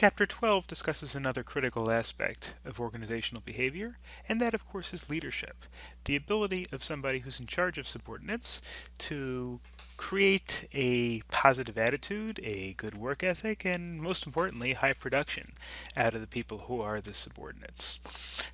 Chapter 12 discusses another critical aspect of organizational behavior, and that, of course, is leadership. The ability of somebody who's in charge of subordinates to create a positive attitude, a good work ethic, and most importantly, high production out of the people who are the subordinates.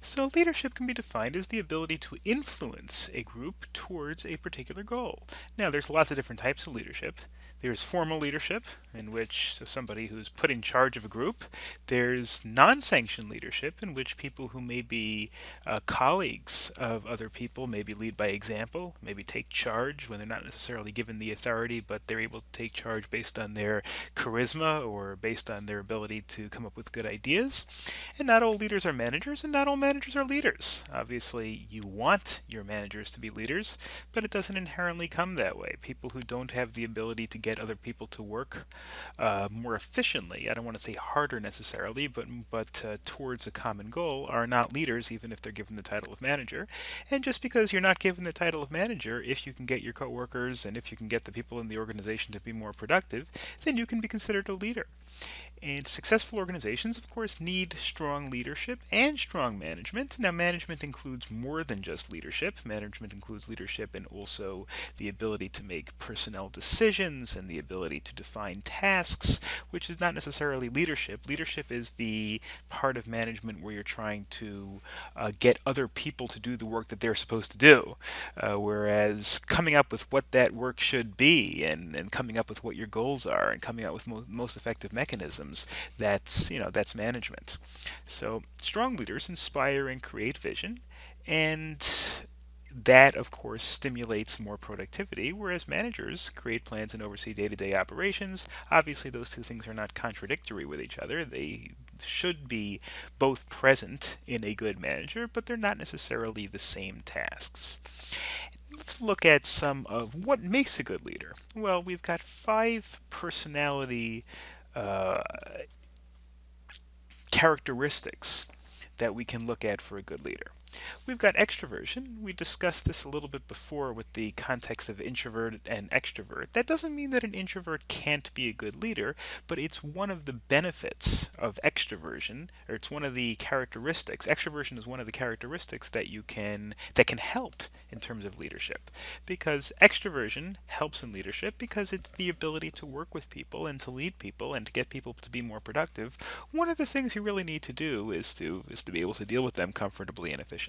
So, leadership can be defined as the ability to influence a group towards a particular goal. Now, there's lots of different types of leadership. There's formal leadership, in which somebody who's put in charge of a group. There's non-sanctioned leadership, in which people who may be colleagues of other people maybe lead by example, maybe take charge when they're not necessarily given the authority, but they're able to take charge based on their charisma or based on their ability to come up with good ideas. And not all leaders are managers, and not all managers are leaders. Obviously, you want your managers to be leaders, but it doesn't inherently come that way. People who don't have the ability to get other people to work more efficiently, I don't want to say harder necessarily, but towards a common goal, are not leaders, even if they're given the title of manager. And just because you're not given the title of manager, if you can get your coworkers and if you can get the people in the organization to be more productive, then you can be considered a leader. And successful organizations, of course, need strong leadership and strong management. Now, management includes more than just leadership. Management includes leadership and also the ability to make personnel decisions and the ability to define tasks, which is not necessarily leadership. Leadership is the part of management where you're trying to get other people to do the work that they're supposed to do. Whereas coming up with what that work should be and coming up with what your goals are and coming up with most effective mechanisms, that's management. So strong leaders inspire and create vision, and that of course stimulates more productivity, whereas managers create plans and oversee day-to-day operations. Obviously those two things are not contradictory with each other. They should be both present in a good manager, but they're not necessarily the same tasks. Let's look at some of what makes a good leader. Well, we've got 5 personality uh, characteristics that we can look at for a good leader. We've got extroversion. We discussed this a little bit before with the context of introvert and extrovert. That doesn't mean that an introvert can't be a good leader, but it's one of the benefits of extroversion, or it's one of the characteristics. Extroversion is one of the characteristics that can help in terms of leadership, because extroversion helps in leadership because it's the ability to work with people and to lead people and to get people to be more productive. One of the things you really need to do is to be able to deal with them comfortably and efficiently.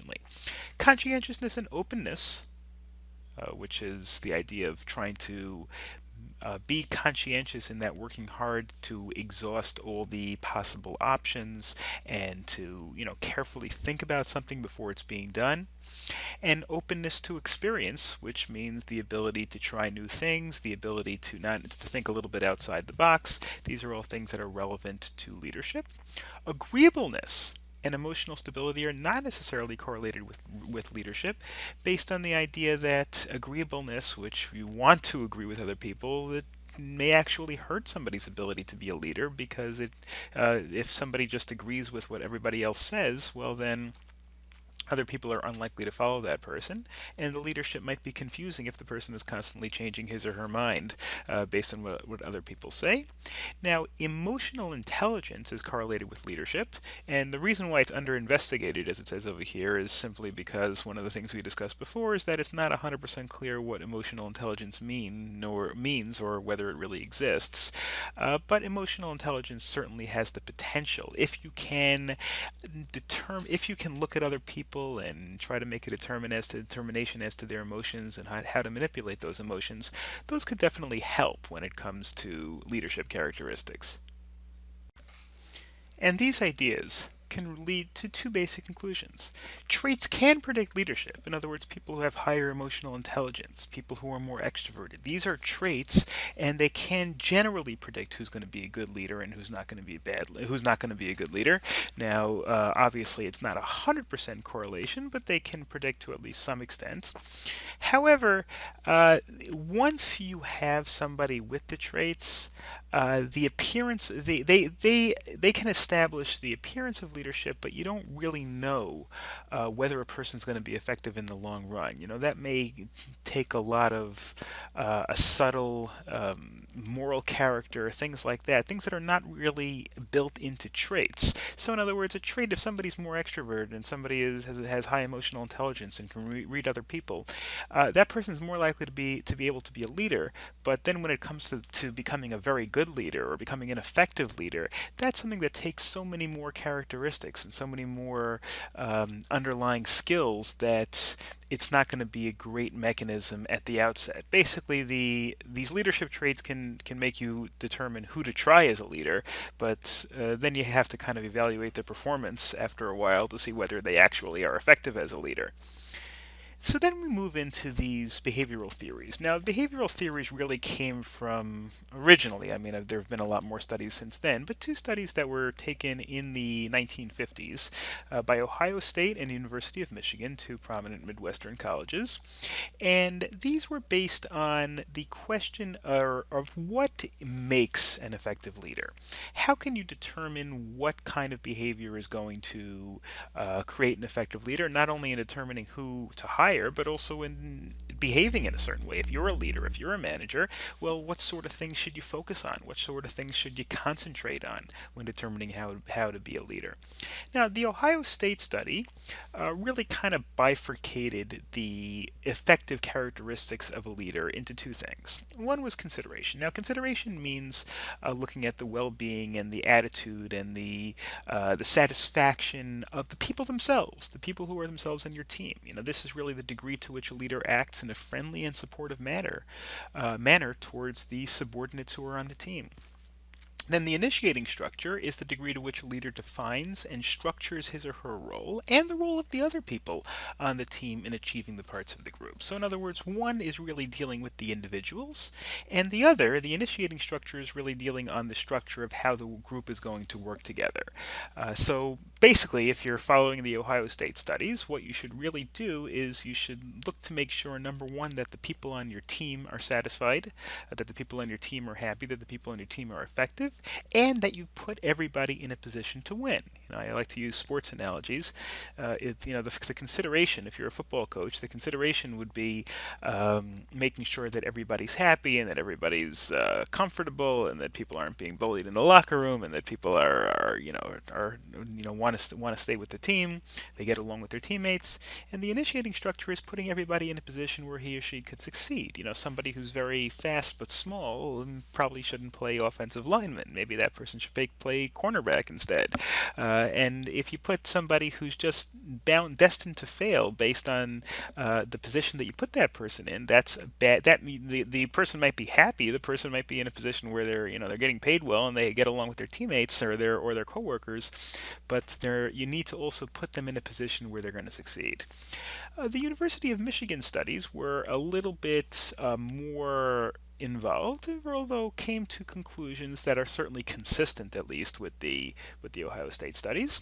Conscientiousness and openness, which is the idea of trying to be conscientious in that working hard to exhaust all the possible options and to carefully think about something before it's being done. And openness to experience, which means the ability to try new things, the ability to think a little bit outside the box. These are all things that are relevant to leadership. Agreeableness and emotional stability are not necessarily correlated with leadership, based on the idea that agreeableness, which you want to agree with other people, that may actually hurt somebody's ability to be a leader, because if somebody just agrees with what everybody else says, well then other people are unlikely to follow that person, and the leadership might be confusing if the person is constantly changing his or her mind based on what other people say. Now, emotional intelligence is correlated with leadership, and the reason why it's under-investigated, as it says over here, is simply because one of the things we discussed before is that it's not 100% clear what emotional intelligence means or whether it really exists. But emotional intelligence certainly has the potential, if you can look at other people and try to make a determination as to their emotions and how to manipulate those emotions. Those could definitely help when it comes to leadership characteristics. And these ideas can lead to 2 basic conclusions. Traits can predict leadership. In other words, people who have higher emotional intelligence, people who are more extroverted. These are traits, and they can generally predict who's going to be a good leader and who's not going to be a good leader. Now, obviously, it's not 100% correlation, but they can predict to at least some extent. However, once you have somebody with the traits, the appearance they can establish the appearance of leadership leadership, but you don't really know whether a person's going to be effective in the long run. That may take a lot of a subtle moral character, things like that, things that are not really built into traits. So, in other words, a trait, if somebody's more extroverted and somebody has high emotional intelligence and can read other people, that person's more likely to be able to be a leader. But then when it comes to becoming a very good leader or becoming an effective leader, that's something that takes so many more characteristics and so many more underlying skills that it's not going to be a great mechanism at the outset. Basically, these leadership traits can make you determine who to try as a leader, but then you have to kind of evaluate their performance after a while to see whether they actually are effective as a leader. So then we move into these behavioral theories. Now, behavioral theories really came from originally, I mean, there have been a lot more studies since then, but two studies that were taken in the 1950s by Ohio State and University of Michigan, two prominent Midwestern colleges. And these were based on the question of what makes an effective leader. How can you determine what kind of behavior is going to create an effective leader, not only in determining who to hire, but also in behaving in a certain way? If you're a leader, if you're a manager, well, what sort of things should you focus on? What sort of things should you concentrate on when determining how to be a leader? Now, the Ohio State study really kind of bifurcated the effective characteristics of a leader into two things. One was consideration. Now, consideration means looking at the well-being and the attitude and the satisfaction of the people themselves, the people who are themselves in your team. This is really the degree to which a leader acts in a friendly and supportive manner towards the subordinates who are on the team. Then the initiating structure is the degree to which a leader defines and structures his or her role and the role of the other people on the team in achieving the parts of the group. So in other words, one is really dealing with the individuals, and the other, the initiating structure, is really dealing on the structure of how the group is going to work together. So basically, if you're following the Ohio State studies, what you should really do is you should look to make sure, number one, that the people on your team are satisfied, that the people on your team are happy, that the people on your team are effective, and that you've put everybody in a position to win. I like to use sports analogies. The consideration, if you're a football coach, the consideration would be making sure that everybody's happy and that everybody's comfortable and that people aren't being bullied in the locker room and that people want to stay with the team. They get along with their teammates, and the initiating structure is putting everybody in a position where he or she could succeed. Somebody who's very fast but small probably shouldn't play offensive lineman. Maybe that person should play cornerback instead. And if you put somebody who's just destined to fail based on the position that you put that person in, that's bad. The person might be happy. The person might be in a position where they're getting paid well and they get along with their teammates or their coworkers, but you need to also put them in a position where they're going to succeed. The University of Michigan studies were a little bit more involved, although came to conclusions that are certainly consistent, at least with the Ohio State studies.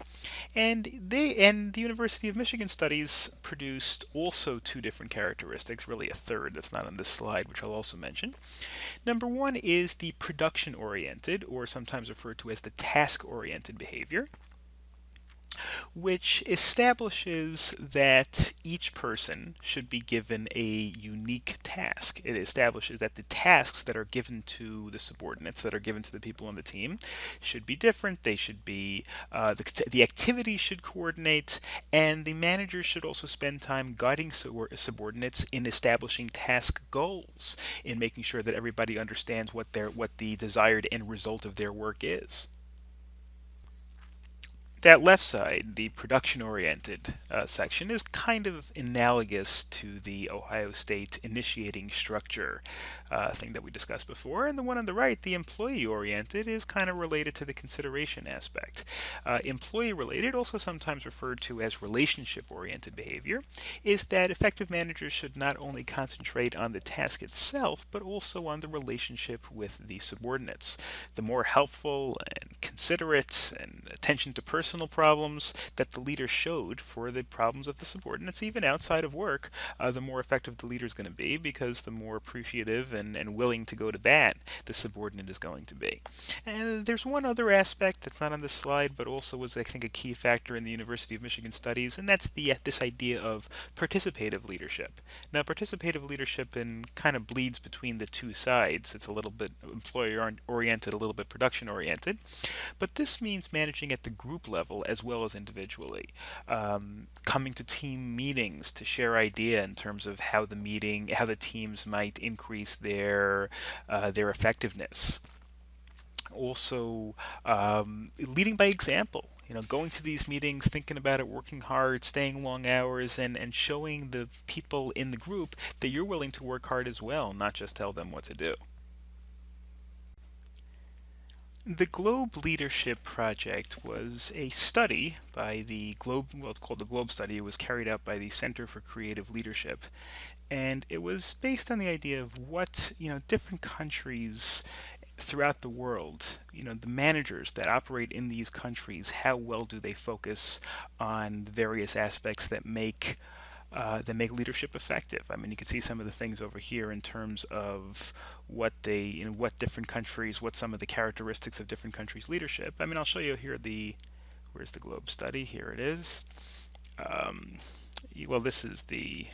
And the University of Michigan studies produced also two different characteristics, really a third that's not on this slide, which I'll also mention. Number one is the production-oriented, or sometimes referred to as the task-oriented behavior, which establishes that each person should be given a unique task. It establishes that the tasks that are given to the subordinates, that are given to the people on the team, should be different. They should be, the activities should coordinate, and the managers should also spend time guiding subordinates in establishing task goals, in making sure that everybody understands what the desired end result of their work is. That left side, the production-oriented section, is kind of analogous to the Ohio State initiating structure thing that we discussed before. And the one on the right, the employee-oriented, is kind of related to the consideration aspect. Employee-related, also sometimes referred to as relationship-oriented behavior, is that effective managers should not only concentrate on the task itself, but also on the relationship with the subordinates. The more helpful and considerate and attention to personal personal problems that the leader showed for the problems of the subordinates, even outside of work, the more effective the leader is going to be, because the more appreciative and willing to go to bat the subordinate is going to be. And there's one other aspect that's not on this slide, but also was, I think, a key factor in the University of Michigan studies, and that's this idea of participative leadership. Now, participative leadership kind of bleeds between the two sides. It's a little bit employer-oriented, a little bit production-oriented, but this means managing at the group level as well as individually. Coming to team meetings to share idea in terms of how the teams might increase their effectiveness. Also, leading by example. Going to these meetings, thinking about it, working hard, staying long hours, and showing the people in the group that you're willing to work hard as well, not just tell them what to do. The Globe Leadership Project was a study by the Globe, well, it's called the Globe Study. It was carried out by the Center for Creative Leadership. And it was based on the idea of what, different countries throughout the world, the managers that operate in these countries, how well do they focus on the various aspects that make leadership effective? I mean, you can see some of the things over here in terms of what different countries, what some of the characteristics of different countries' leadership. I mean, I'll show you here where's the Globe study? Here it is. Well, this is the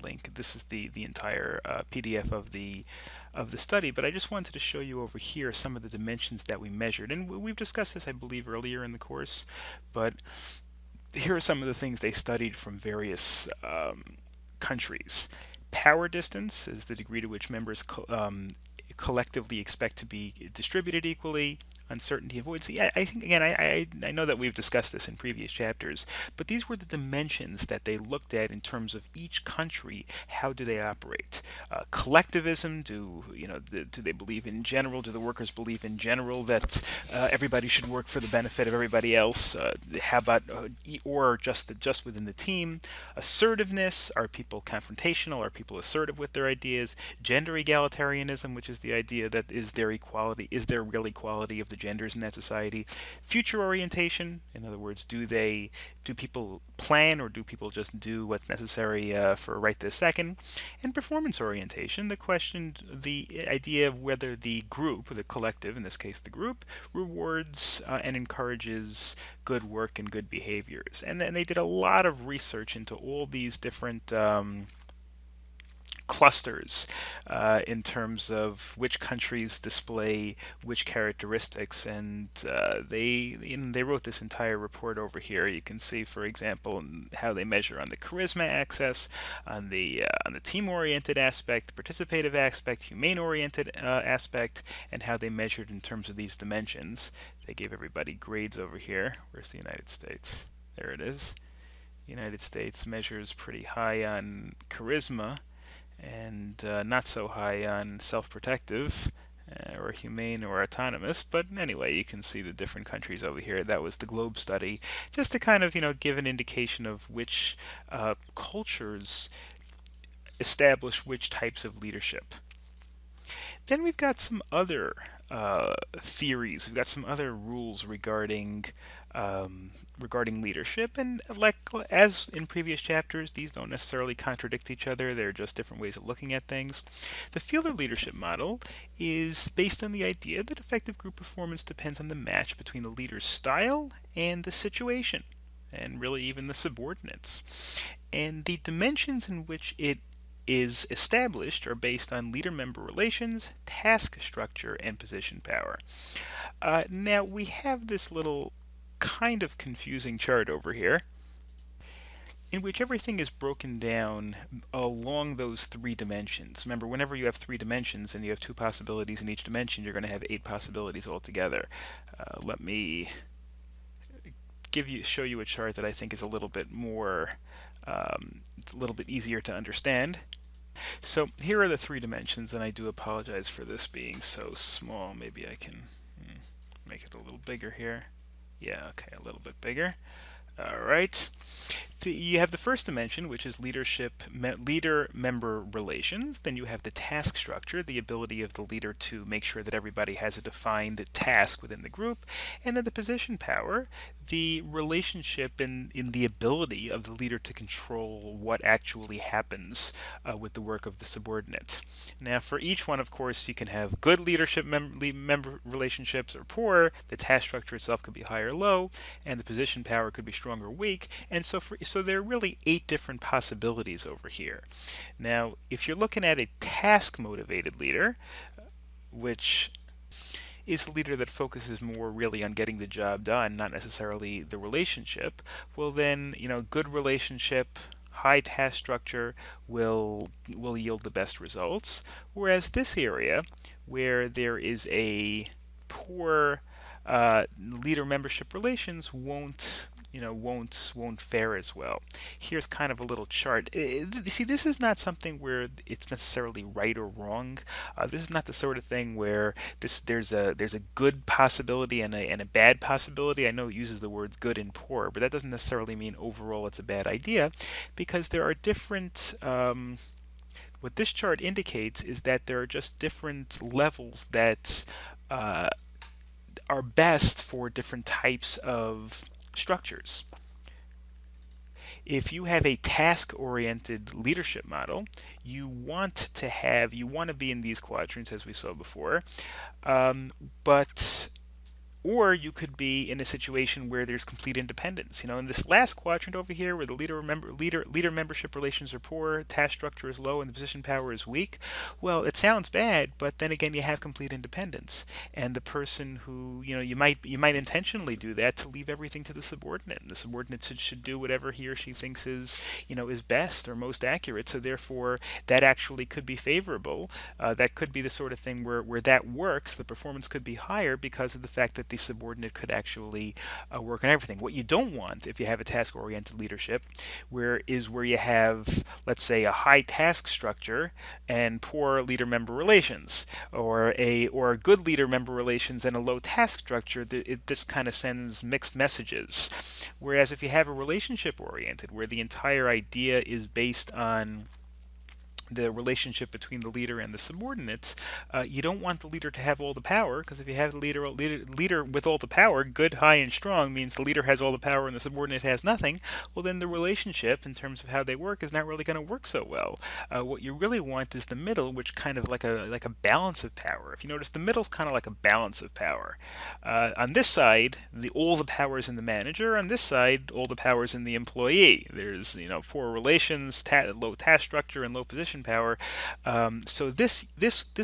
link. This is the entire PDF of the study, but I just wanted to show you over here some of the dimensions that we measured. And we've discussed this, I believe, earlier in the course, but here are some of the things they studied from various countries. Power distance is the degree to which members collectively expect to be distributed equally. Uncertainty avoidance. Yeah, I think, again, I know that we've discussed this in previous chapters, but these were the dimensions that they looked at in terms of each country. How do they operate? Collectivism. Do they believe in general? Do the workers believe in general that everybody should work for the benefit of everybody else? How about or just within the team? Assertiveness. Are people confrontational? Are people assertive with their ideas? Gender egalitarianism, which is the idea that is there real equality of the genders in that society? Future orientation, in other words, do people plan, or do people just do what's necessary for right this second? And performance orientation, the idea of whether the group, the collective, in this case the group, rewards and encourages good work and good behaviors. And then they did a lot of research into all these different clusters in terms of which countries display which characteristics, and they wrote this entire report over here. You can see, for example, how they measure on the charisma axis, on the team-oriented aspect, participative aspect, humane-oriented aspect, and how they measured in terms of these dimensions. They gave everybody grades over here. Where's the United States? There it is. The United States measures pretty high on charisma, and not so high on self-protective or humane or autonomous. But anyway, you can see the different countries over here. That was the Globe study, just to kind of give an indication of which cultures establish which types of leadership. Then we've got some other theories. We've got some other rules regarding leadership, and like as in previous chapters, these don't necessarily contradict each other. They're just different ways of looking at things. The Fiedler leadership model is based on the idea that effective group performance depends on the match between the leader's style and the situation, and really even the subordinates. And the dimensions in which it is established are based on leader-member relations, task structure, and position power. Now we have this little kind of confusing chart over here in which everything is broken down along those three dimensions. Remember, whenever you have three dimensions and you have two possibilities in each dimension, you're going to have 8 possibilities altogether. Let me show you a chart that I think is a little bit more, it's a little bit easier to understand. So here are the 3 dimensions, and I do apologize for this being so small. Maybe I can make it a little bigger here. Yeah, okay, a little bit bigger. All right. You have the first dimension, which is leader-member relations. Then you have the task structure, the ability of the leader to make sure that everybody has a defined task within the group. And then the position power, the relationship in the ability of the leader to control what actually happens with the work of the subordinates. Now, for each one, of course, you can have good leadership member relationships or poor. The task structure itself could be high or low, and the position power could be strong or weak. And so there are really 8 different possibilities over here. Now, if you're looking at a task motivated leader, which is a leader that focuses more really on getting the job done, not necessarily the relationship, well then, good relationship, high task structure will yield the best results. Whereas this area, where there is a poor leader membership relations, won't fare as well. Here's kind of a little chart. See, this is not something where it's necessarily right or wrong. This is not the sort of thing where there's a good possibility and a bad possibility. I know it uses the words good and poor, but that doesn't necessarily mean overall it's a bad idea, because there are different. What this chart indicates is that there are just different levels that are best for different types of structures. If you have a task-oriented leadership model, you want to be in these quadrants as we saw before, but or you could be in a situation where there's complete independence. In this last quadrant over here, where the leader membership relations are poor, task structure is low, and the position power is weak. Well, it sounds bad, but then again, you have complete independence, and the person who you might intentionally do that to leave everything to the subordinate, and the subordinate should do whatever he or she thinks is best or most accurate. So therefore, that actually could be favorable. That could be the sort of thing where that works. The performance could be higher because of the fact that the subordinate could actually work on everything. What you don't want, if you have a task-oriented leadership, where you have, let's say, a high task structure and poor leader-member relations, or a good leader-member relations and a low task structure. It just kind of sends mixed messages. Whereas if you have a relationship-oriented, where the entire idea is based on the relationship between the leader and the subordinates, you don't want the leader to have all the power, because if you have the leader with all the power, good, high, and strong, means the leader has all the power and the subordinate has nothing. Well, then the relationship, in terms of how they work, is not really going to work so well. What you really want is the middle, which kind of like a balance of power. If you notice, the middle's kind of like a balance of power. On this side, all the power is in the manager. On this side, all the power is in the employee. There's poor relations, low task structure, and low position power. So this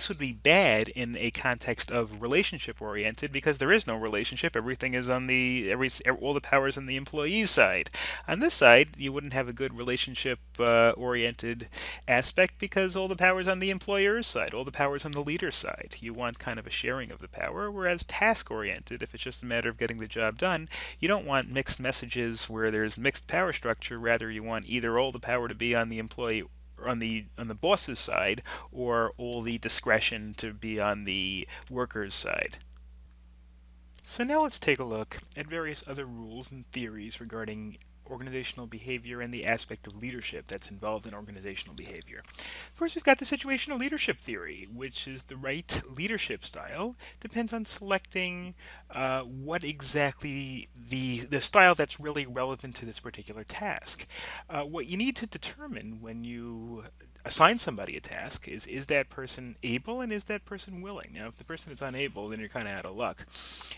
would be bad in a context of relationship oriented, because there is no relationship. Everything is on all the power is on the employee's side. On this side, you wouldn't have a good relationship oriented aspect, because all the power is on the employer's side. All the power is on the leader's side. You want kind of a sharing of the power. Whereas task oriented, if it's just a matter of getting the job done, you don't want mixed messages where there's mixed power structure. Rather, you want either all the power to be on the employee, on the boss's side, or all the discretion to be on the worker's side. So now let's take a look at various other rules and theories regarding organizational behavior and the aspect of leadership that's involved in organizational behavior. First, we've got the situational leadership theory, which is the right leadership style depends on selecting what exactly the style that's really relevant to this particular task. What you need to determine when you assign somebody a task is that person able, and is that person willing? Now, if the person is unable, then you're kind of out of luck.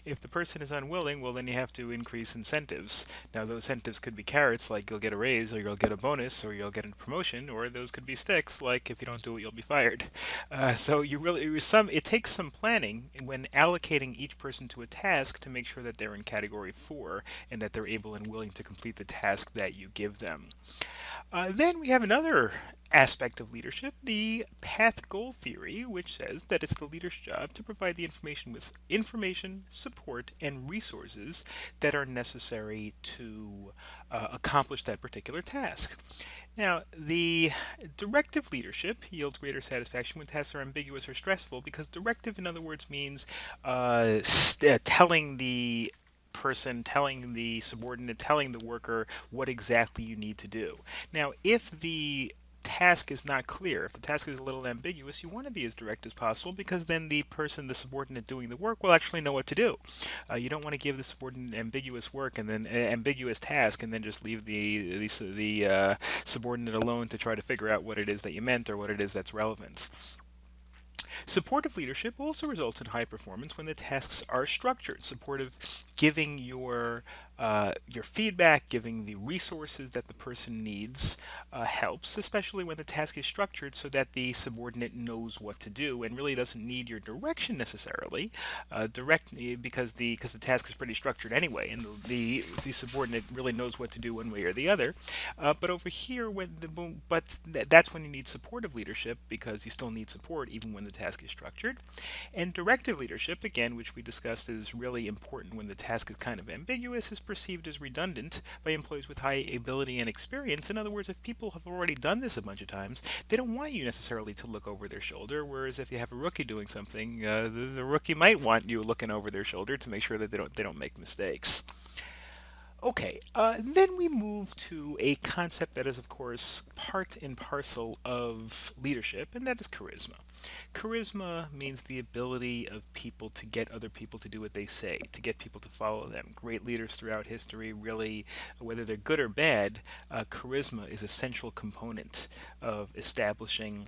If the person is unwilling, well, then you have to increase incentives. Now, those incentives could be carrots, like you'll get a raise, or you'll get a bonus, or you'll get a promotion, or those could be sticks, like if you don't do it, you'll be fired. So it takes some planning when allocating each person to a task to make sure that they're in category 4 and that they're able and willing to complete the task that you give them. Then we have another aspect of leadership, the path goal theory, which says that it's the leader's job to provide the information, support, and resources that are necessary to accomplish that particular task. Now, the directive leadership yields greater satisfaction when tasks are ambiguous or stressful, because directive, in other words, means telling the person telling the subordinate, telling the worker what exactly you need to do. Now, if the task is not clear, if the task is a little ambiguous, you want to be as direct as possible, because then the person, the subordinate doing the work, will actually know what to do. You don't want to give the subordinate ambiguous work and then ambiguous task, and then just leave the subordinate alone to try to figure out what it is that you meant or what it is that's relevant. Supportive leadership also results in high performance when the tasks are structured. Supportive, giving your feedback, giving the resources that the person needs helps, especially when the task is structured so that the subordinate knows what to do and really doesn't need your direction necessarily. Because the task is pretty structured anyway, and the subordinate really knows what to do one way or the other. But over here, that's when you need supportive leadership, because you still need support even when the task is structured. And directive leadership, again, which we discussed, is really important when the task is kind of ambiguous, is perceived as redundant by employees with high ability and experience. In other words, if people have already done this a bunch of times, they don't want you necessarily to look over their shoulder. Whereas if you have a rookie doing something, the rookie might want you looking over their shoulder to make sure that they don't make mistakes. Okay, then we move to a concept that is, of course, part and parcel of leadership, and that is charisma. Charisma means the ability of people to get other people to do what they say, to get people to follow them. Great leaders throughout history, really, whether they're good or bad, charisma is a central component of establishing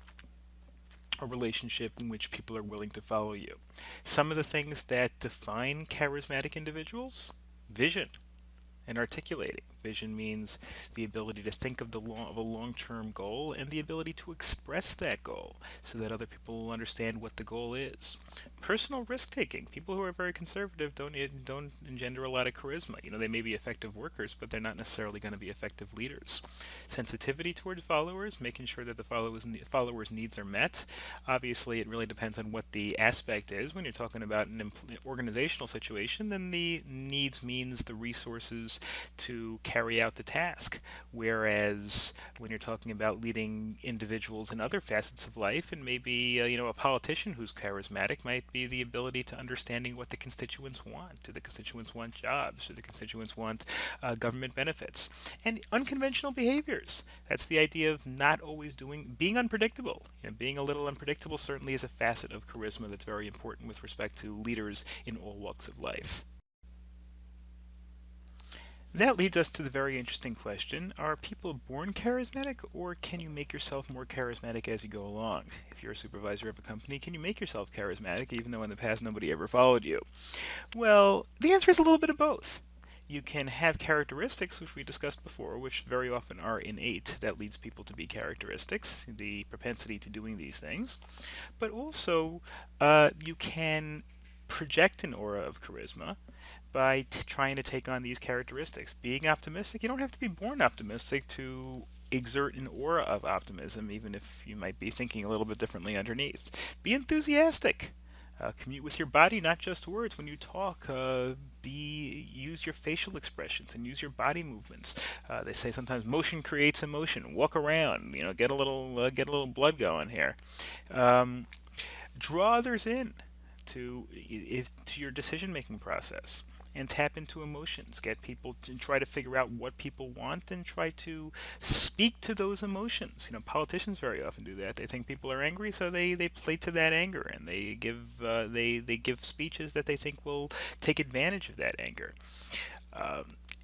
a relationship in which people are willing to follow you. Some of the things that define charismatic individuals: vision and articulating. Vision means the ability to think of of a long-term goal and the ability to express that goal so that other people will understand what the goal is. Personal risk-taking. People who are very conservative don't engender a lot of charisma. They may be effective workers, but they're not necessarily going to be effective leaders. Sensitivity towards followers, making sure that the followers' needs are met. Obviously, it really depends on what the aspect is. When you're talking about an organizational situation, then the needs means the resources to carry out the task. Whereas when you're talking about leading individuals in other facets of life, and maybe a politician who's charismatic might be the ability to understanding what the constituents want. Do the constituents want jobs? Do the constituents want government benefits? And unconventional behaviors. That's the idea of not always being unpredictable. Being a little unpredictable certainly is a facet of charisma that's very important with respect to leaders in all walks of life. That leads us to the very interesting question: are people born charismatic, or can you make yourself more charismatic as you go along? If you're a supervisor of a company, can you make yourself charismatic even though in the past nobody ever followed you? Well, the answer is a little bit of both. You can have characteristics, which we discussed before, which very often are innate. That leads people to be characteristics, the propensity to doing these things. But also, you can project an aura of charisma by trying to take on these characteristics. Being optimistic, you don't have to be born optimistic to exert an aura of optimism, even if you might be thinking a little bit differently underneath. Be enthusiastic. Commute with your body, not just words. When you talk, use your facial expressions and use your body movements. They say sometimes motion creates emotion. Walk around, get a little blood going here. Um, Draw others in to your decision making process, and tap into emotions. Get people to try to figure out what people want and try to speak to those emotions. Politicians very often do that. They think people are angry, so they play to that anger, and they give speeches that they think will take advantage of that anger.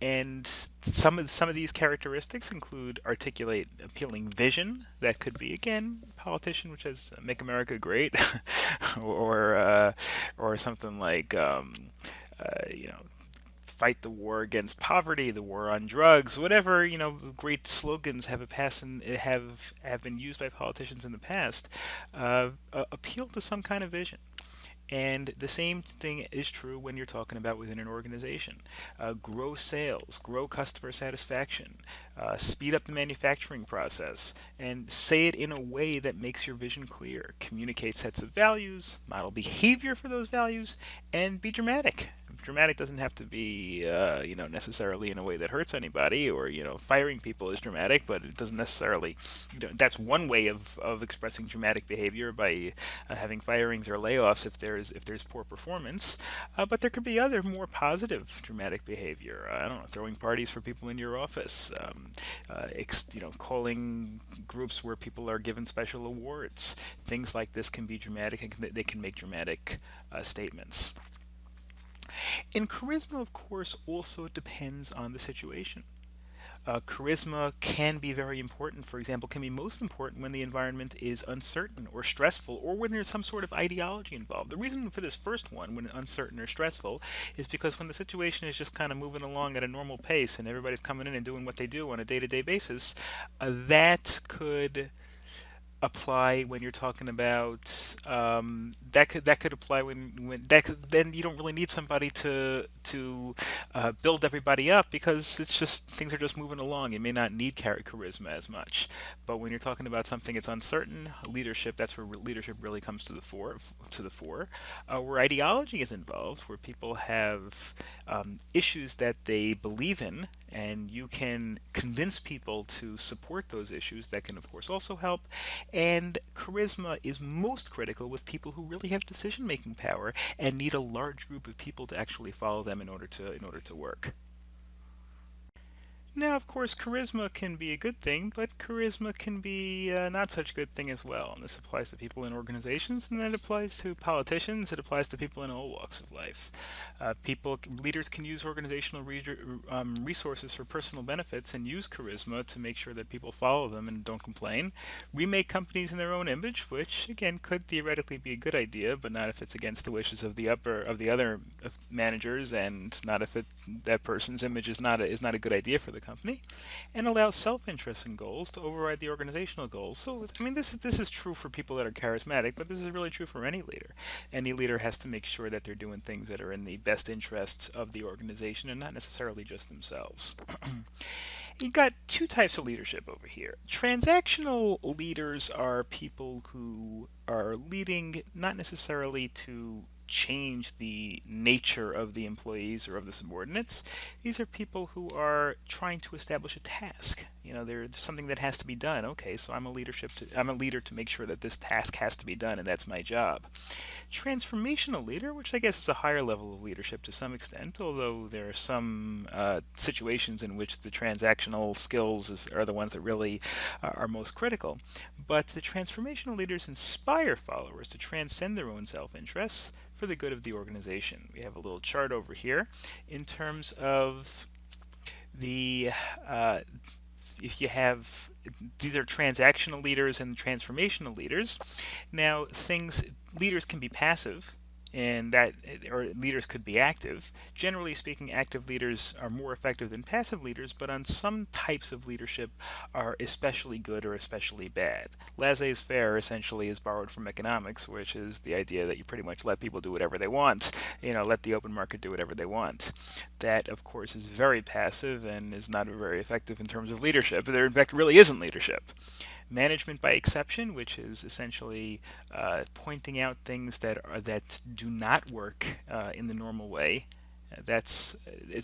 And some of these characteristics include articulate appealing vision. That could be, again, politician, which has "Make America Great," or something like fight the war against poverty, the war on drugs, whatever great slogans have a past and have been used by politicians in the past. Appeal to some kind of vision. And the same thing is true when you're talking about within an organization. Grow sales, grow customer satisfaction, speed up the manufacturing process, and say it in a way that makes your vision clear. Communicate sets of values, model behavior for those values, and be dramatic. Dramatic doesn't have to be, necessarily in a way that hurts anybody, or firing people is dramatic, but it doesn't necessarily. That's one way of expressing dramatic behavior by having firings or layoffs if there's poor performance. But there could be other more positive dramatic behavior. I don't know, throwing parties for people in your office, calling groups where people are given special awards. Things like this can be dramatic, and they can make dramatic statements. And charisma, of course, also depends on the situation. Charisma can be very important, for example, can be most important when the environment is uncertain or stressful, or when there's some sort of ideology involved. The reason for this first one, when uncertain or stressful, is because when the situation is just kind of moving along at a normal pace and everybody's coming in and doing what they do on a day to day basis, that could apply when you're talking about that could apply when then you don't really need somebody to build everybody up, because it's just things are just moving along. You may not need charisma as much, but when you're talking about something that's uncertain, leadership, that's where leadership really comes to the fore, where ideology is involved, where people have issues that they believe in, and you can convince people to support those issues. That can, of course, also help. And charisma is most critical with people who really have decision making power and need a large group of people to actually follow them in order to work. Now, of course, charisma can be a good thing, but charisma can be not such a good thing as well. And this applies to people in organizations, and that applies to politicians. It applies to people in all walks of life. Leaders can use organizational resources for personal benefits and use charisma to make sure that people follow them and don't complain. Remake companies in their own image, which again could theoretically be a good idea, but not if it's against the wishes of the other managers, and not if that person's image is not a good idea for the company. And allows self-interest and goals to override the organizational goals. So, I mean, this is true for people that are charismatic, but this is really true for any leader. Any leader has to make sure that they're doing things that are in the best interests of the organization and not necessarily just themselves. You got two types of leadership over here. Transactional leaders are people who are leading not necessarily to change the nature of the employees or of the subordinates. These are people who are trying to establish a task. There's something that has to be done. Okay, so I'm a leader to make sure that this task has to be done, and that's my job. Transformational leader, which I guess is a higher level of leadership to some extent, although there are some situations in which the transactional skills are the ones that really are most critical. But the transformational leaders inspire followers to transcend their own self-interests for the good of the organization. We have a little chart over here in terms of the if you have these are transactional leaders and transformational leaders. Now, leaders can be passive, and that or leaders could be active. Generally speaking, active leaders are more effective than passive leaders, but on some types of leadership are especially good or especially bad. Laissez-faire essentially is borrowed from economics, which is the idea that you pretty much let people do whatever they want, let the open market do whatever they want. That, of course, is very passive and is not very effective in terms of leadership. There, in fact, really isn't leadership. Management by exception, which is essentially pointing out things that do not work in the normal way. It's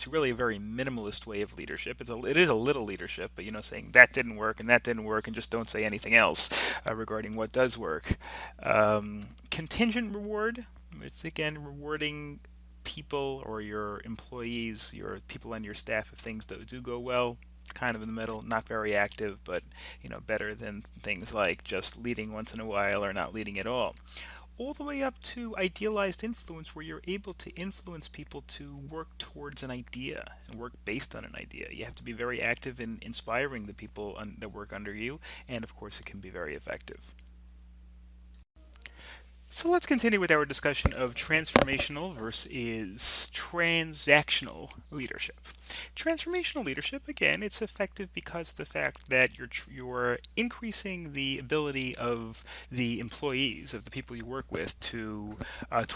really a very minimalist way of leadership. It is a little leadership, but saying that didn't work and that didn't work, and just don't say anything else regarding what does work. Contingent reward. It's again rewarding people or your employees, your people on your staff, if things do go well. Kind of in the middle, not very active, but better than things like just leading once in a while or not leading at all. All the way up to idealized influence, where you're able to influence people to work towards an idea and work based on an idea. You have to be very active in inspiring the people that work under you, and of course, it can be very effective. So let's continue with our discussion of transformational versus transactional leadership. Transformational leadership, again, it's effective because of the fact that you're increasing the ability of the employees, of the people you work with, to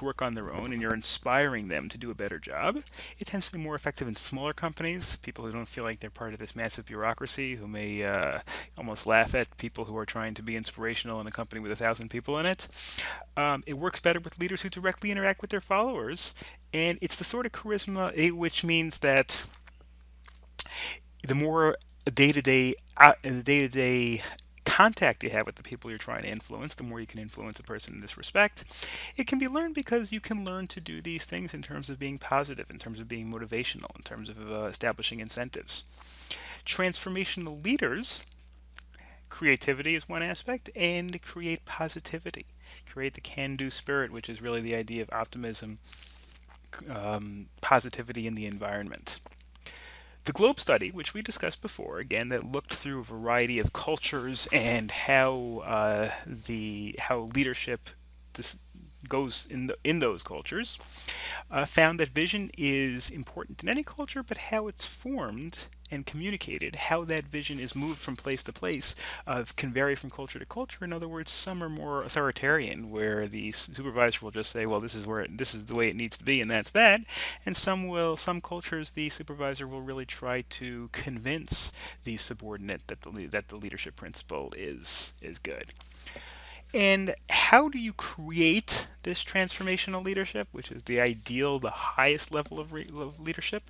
work on their own, and you're inspiring them to do a better job. It tends to be more effective in smaller companies, people who don't feel like they're part of this massive bureaucracy, who may almost laugh at people who are trying to be inspirational in a company with 1,000 people in it. It works better with leaders who directly interact with their followers, and it's the sort of charisma which means that the more day-to-day contact you have with the people you're trying to influence, the more you can influence a person in this respect. It can be learned because you can learn to do these things in terms of being positive, in terms of being motivational, in terms of establishing incentives. Transformational leaders, creativity is one aspect, and create positivity. Create the can do spirit, which is really the idea of optimism, positivity in the environment. The Globe study, which we discussed before, again, that looked through a variety of cultures and how leadership this goes in those cultures, found that vision is important in any culture, but how it's formed and communicated, how that vision is moved from place to place, can vary from culture to culture. In other words, some are more authoritarian, where the supervisor will just say, "Well, this is the way it needs to be, and that's that." And some cultures, the supervisor will really try to convince the subordinate that the leadership principle is good. And how do you create this transformational leadership, which is the ideal, the highest level of leadership?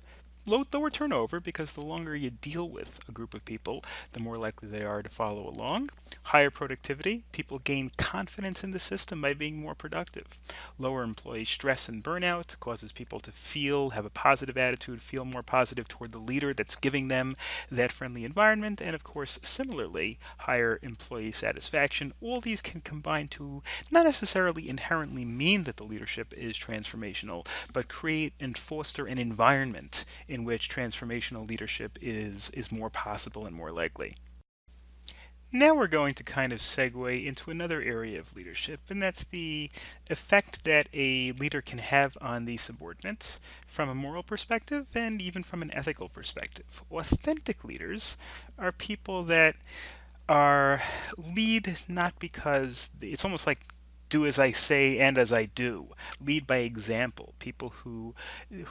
Lower turnover, because the longer you deal with a group of people, the more likely they are to follow along. Higher productivity, people gain confidence in the system by being more productive. Lower employee stress and burnout causes people to have a positive attitude, feel more positive toward the leader that's giving them that friendly environment. And of course, similarly, higher employee satisfaction. All these can combine to not necessarily inherently mean that the leadership is transformational, but create and foster an environment in which transformational leadership is more possible and more likely. Now we're going to kind of segue into another area of leadership, and that's the effect that a leader can have on the subordinates from a moral perspective and even from an ethical perspective. Authentic leaders are people that are lead not because it's almost like do as I say and as I do. Lead by example. People who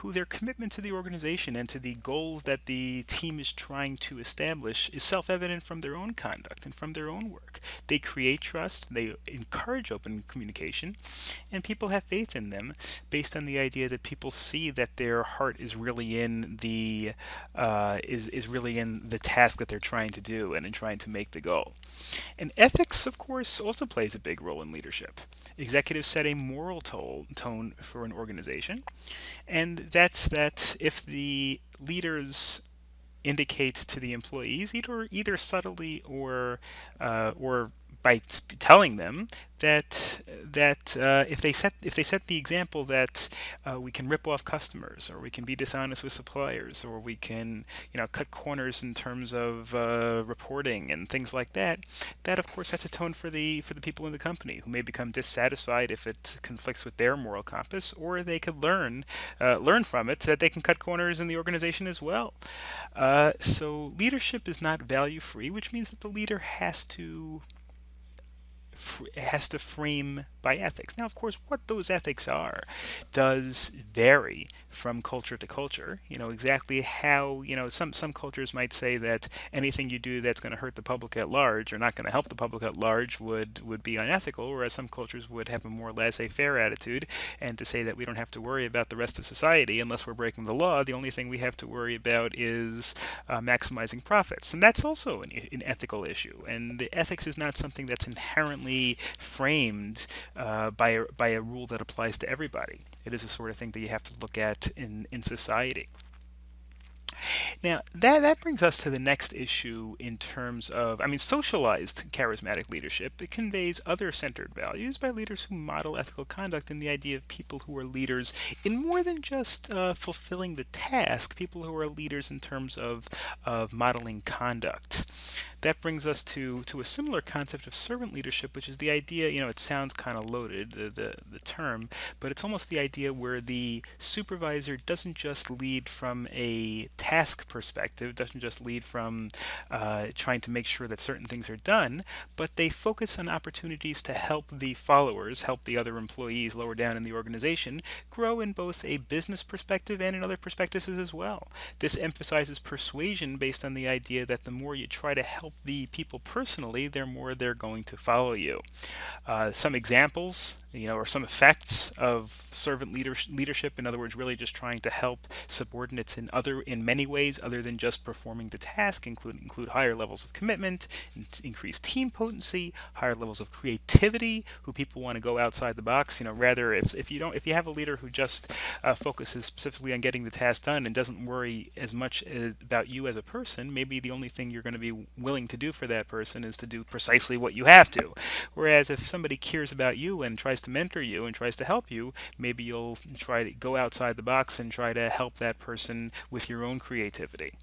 their commitment to the organization and to the goals that the team is trying to establish is self-evident from their own conduct and from their own work. They create trust, they encourage open communication, and people have faith in them based on the idea that people see that their heart is really in is really in the task that they're trying to do and in trying to make the goal. And ethics, of course, also plays a big role in leadership. Executives set a moral tone for an organization, and that's that if the leaders indicate to the employees, either subtly or by telling them that if they set the example that we can rip off customers, or we can be dishonest with suppliers, or we can cut corners in terms of reporting and things like that, that of course sets a tone for the people in the company, who may become dissatisfied if it conflicts with their moral compass, or they could learn from it that they can cut corners in the organization as well. So leadership is not value free, which means that the leader has to frame by ethics. Now, of course, what those ethics are does vary from culture to culture. Exactly how, some cultures might say that anything you do that's going to hurt the public at large or not going to help the public at large would be unethical, whereas some cultures would have a more laissez-faire attitude and to say that we don't have to worry about the rest of society unless we're breaking the law. The only thing we have to worry about is maximizing profits. And that's also an ethical issue. And the ethics is not something that's inherently framed by a rule that applies to everybody. It is the sort of thing that you have to look at in society. Now, that brings us to the next issue in terms of, socialized charismatic leadership. It conveys other-centered values by leaders who model ethical conduct, and the idea of people who are leaders in more than just fulfilling the task, people who are leaders in terms of modeling conduct. That brings us to a similar concept of servant leadership, which is the idea, it sounds kind of loaded, the term, but it's almost the idea where the supervisor doesn't just lead from a task perspective, doesn't just lead from trying to make sure that certain things are done, but they focus on opportunities to help the followers, help the other employees lower down in the organization, grow in both a business perspective and in other perspectives as well. This emphasizes persuasion based on the idea that the more you try to help the people personally, the more they're going to follow you. Some examples, or some effects of servant leadership. In other words, really just trying to help subordinates in many ways other than just performing the task, include higher levels of commitment, increased team potency, higher levels of creativity, who people want to go outside the box. Rather if you have a leader who just focuses specifically on getting the task done and doesn't worry as much about you as a person, maybe the only thing you're going to be willing to do for that person is to do precisely what you have to. Whereas if somebody cares about you and tries to mentor you and tries to help you, maybe you'll try to go outside the box and try to help that person with your own creativity.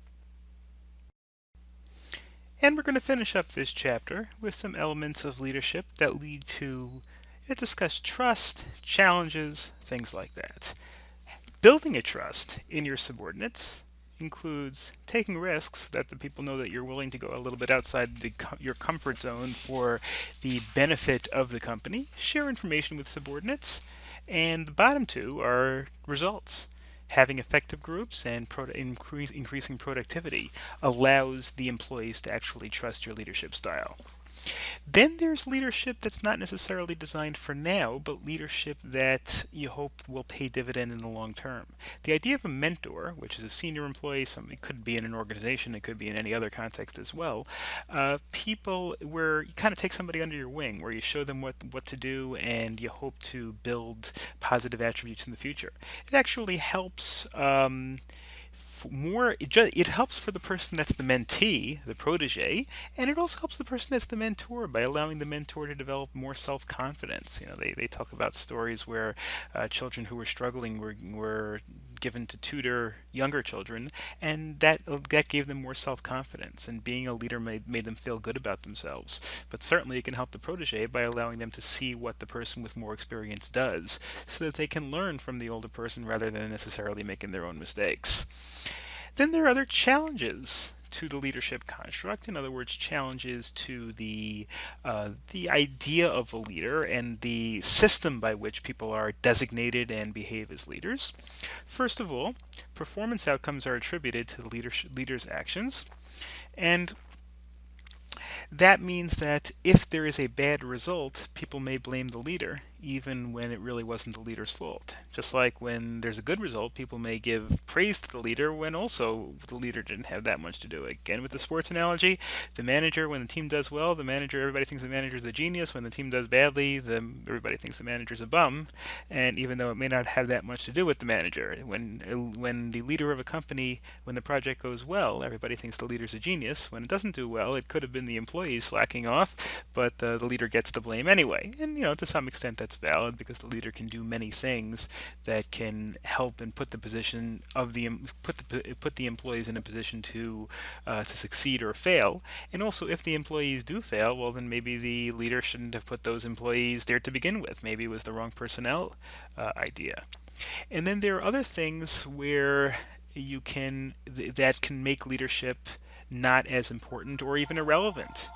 And we're going to finish up this chapter with some elements of leadership that lead to discuss trust, challenges, things like that. Building a trust in your subordinates includes taking risks that the people know that you're willing to go a little bit outside your comfort zone for the benefit of the company, share information with subordinates, and the bottom two are results. Having effective groups and increasing productivity allows the employees to actually trust your leadership style. Then there's leadership that's not necessarily designed for now, but leadership that you hope will pay dividend in the long term. The idea of a mentor, which is a senior employee, it could be in an organization, it could be in any other context as well, people where you kind of take somebody under your wing, where you show them what to do and you hope to build positive attributes in the future. It actually helps it helps for the person that's the mentee, the protege, and it also helps the person that's the mentor by allowing the mentor to develop more self-confidence. They talk about stories where children who were struggling were given to tutor younger children, and that gave them more self-confidence, and being a leader made them feel good about themselves. But certainly it can help the protege by allowing them to see what the person with more experience does, so that they can learn from the older person rather than necessarily making their own mistakes. Then there are other challenges to the leadership construct. In other words, challenges to the idea of a leader and the system by which people are designated and behave as leaders. First of all, performance outcomes are attributed to the leader's actions, and that means that if there is a bad result, people may blame the leader, even when it really wasn't the leader's fault. Just like when there's a good result, people may give praise to the leader when also the leader didn't have that much to do. Again, with the sports analogy, the manager, when the team does well, everybody thinks the manager's a genius. When the team does badly, everybody thinks the manager's a bum. And even though it may not have that much to do with the manager, when the leader of a company, when the project goes well, everybody thinks the leader's a genius. When it doesn't do well, it could have been the employees slacking off, but the leader gets the blame anyway. And to some extent that's valid, because the leader can do many things that can help and put the position of put the employees in a position to succeed or fail. And also, if the employees do fail, well, then maybe the leader shouldn't have put those employees there to begin with. Maybe it was the wrong personnel idea. And then there are other things where that can make leadership not as important or even irrelevant.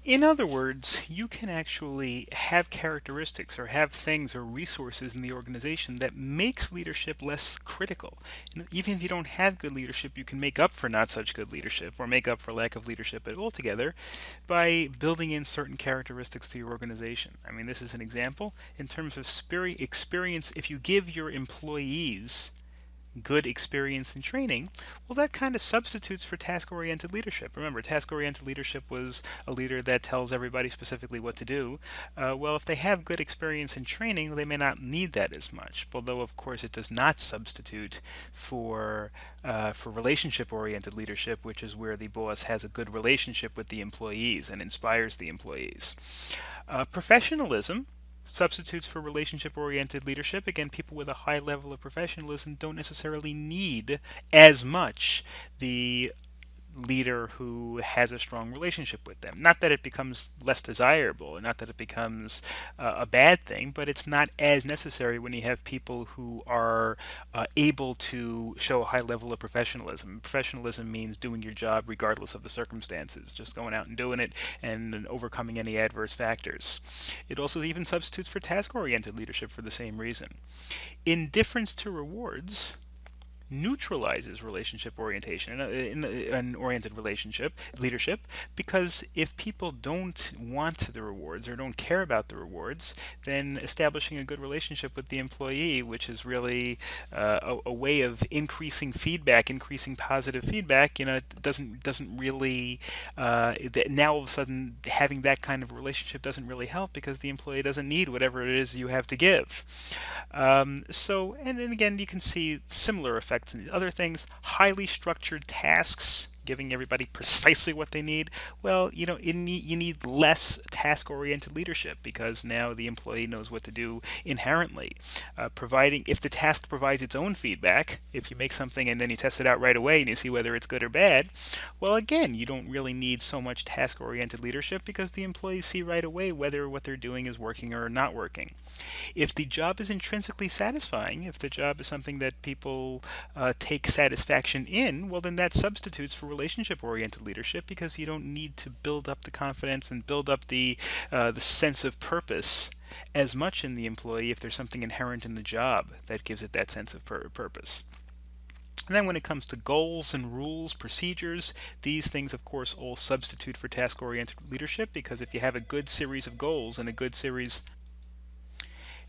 In other words, you can actually have characteristics or have things or resources in the organization that makes leadership less critical. And even if you don't have good leadership, you can make up for not such good leadership or make up for lack of leadership altogether by building in certain characteristics to your organization. I mean, this is an example. In terms of experience, if you give your employees good experience and training, well, that kind of substitutes for task-oriented leadership. Remember, task-oriented leadership was a leader that tells everybody specifically what to do. Well, if they have good experience and training, they may not need that as much. Although, of course, it does not substitute for relationship-oriented leadership, which is where the boss has a good relationship with the employees and inspires the employees. Professionalism substitutes for relationship-oriented leadership. Again, people with a high level of professionalism don't necessarily need as much the leader who has a strong relationship with them. Not that it becomes less desirable, and not that it becomes a bad thing, but it's not as necessary when you have people who are able to show a high level of professionalism. Professionalism means doing your job regardless of the circumstances, just going out and doing it and overcoming any adverse factors. It also even substitutes for task oriented leadership for the same reason. Indifference to rewards neutralizes relationship orientation in an oriented relationship leadership, because if people don't want the rewards or don't care about the rewards, then establishing a good relationship with the employee, which is really a way of increasing feedback, increasing positive feedback, doesn't really now all of a sudden having that kind of relationship doesn't really help, because the employee doesn't need whatever it is you have to give. And again, you can see similar effects in these other things. Highly structured tasks, giving everybody precisely what they need. Well, you need less task-oriented leadership, because now the employee knows what to do inherently. Providing If the task provides its own feedback, if you make something and then you test it out right away and you see whether it's good or bad, well, again, you don't really need so much task-oriented leadership, because the employees see right away whether what they're doing is working or not working. If the job is intrinsically satisfying, if the job is something that people take satisfaction in, well, then that substitutes for relationship oriented leadership, because you don't need to build up the confidence and build up the sense of purpose as much in the employee if there's something inherent in the job that gives it that sense of purpose. And then when it comes to goals and rules, procedures, these things, of course, all substitute for task oriented leadership, because if you have a good series of goals and a good series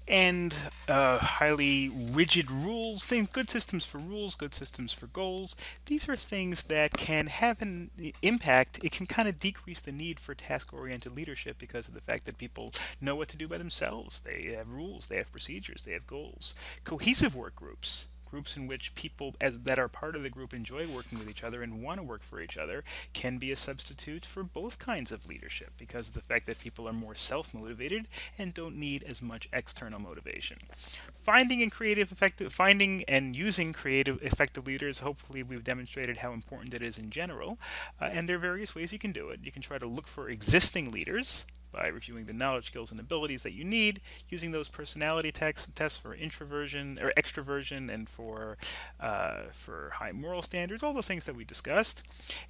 and highly rigid rules, think good systems for rules, good systems for goals. These are things that can have an impact. It can kind of decrease the need for task-oriented leadership, because of the fact that people know what to do by themselves. They have rules, they have procedures, they have goals. Cohesive work groups. Groups in which people that are part of the group enjoy working with each other and want to work for each other can be a substitute for both kinds of leadership, because of the fact that people are more self-motivated and don't need as much external motivation. Finding and using creative effective leaders, hopefully we've demonstrated how important it is in general, and there are various ways you can do it. You can try to look for existing leaders by reviewing the knowledge, skills, and abilities that you need, using those personality tests for introversion or extroversion, and for high moral standards, all the things that we discussed,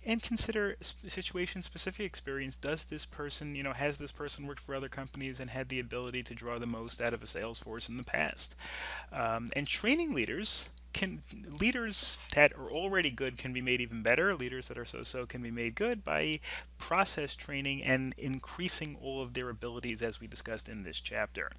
and consider situation-specific experience. Does this person, has this person worked for other companies and had the ability to draw the most out of a sales force in the past? And training leaders that are already good can be made even better. Leaders that are so-so can be made good by process training and increasing all of their abilities, as we discussed in this chapter.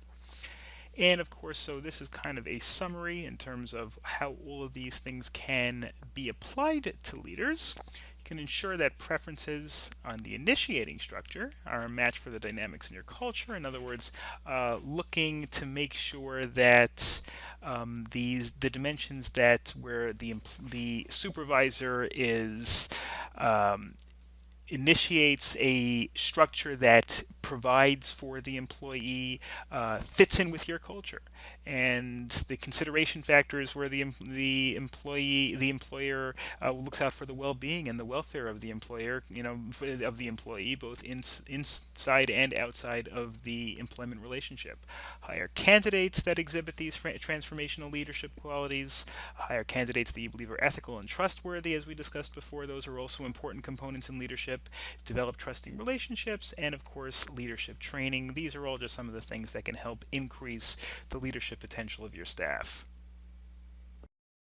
And of course, so this is kind of a summary in terms of how all of these things can be applied to leaders. You can ensure that preferences on the initiating structure are a match for the dynamics in your culture. In other words, looking to make sure that the dimensions that where the supervisor is initiates a structure that provides for the employee, fits in with your culture, and the consideration factors where the employer looks out for the well-being and the welfare of the of the employee, both inside and outside of the employment relationship. Hire candidates that exhibit these transformational leadership qualities. Hire candidates that you believe are ethical and trustworthy, as we discussed before. Those are also important components in leadership. Develop trusting relationships, and of course, leadership training. These are all just some of the things that can help increase the leadership potential of your staff.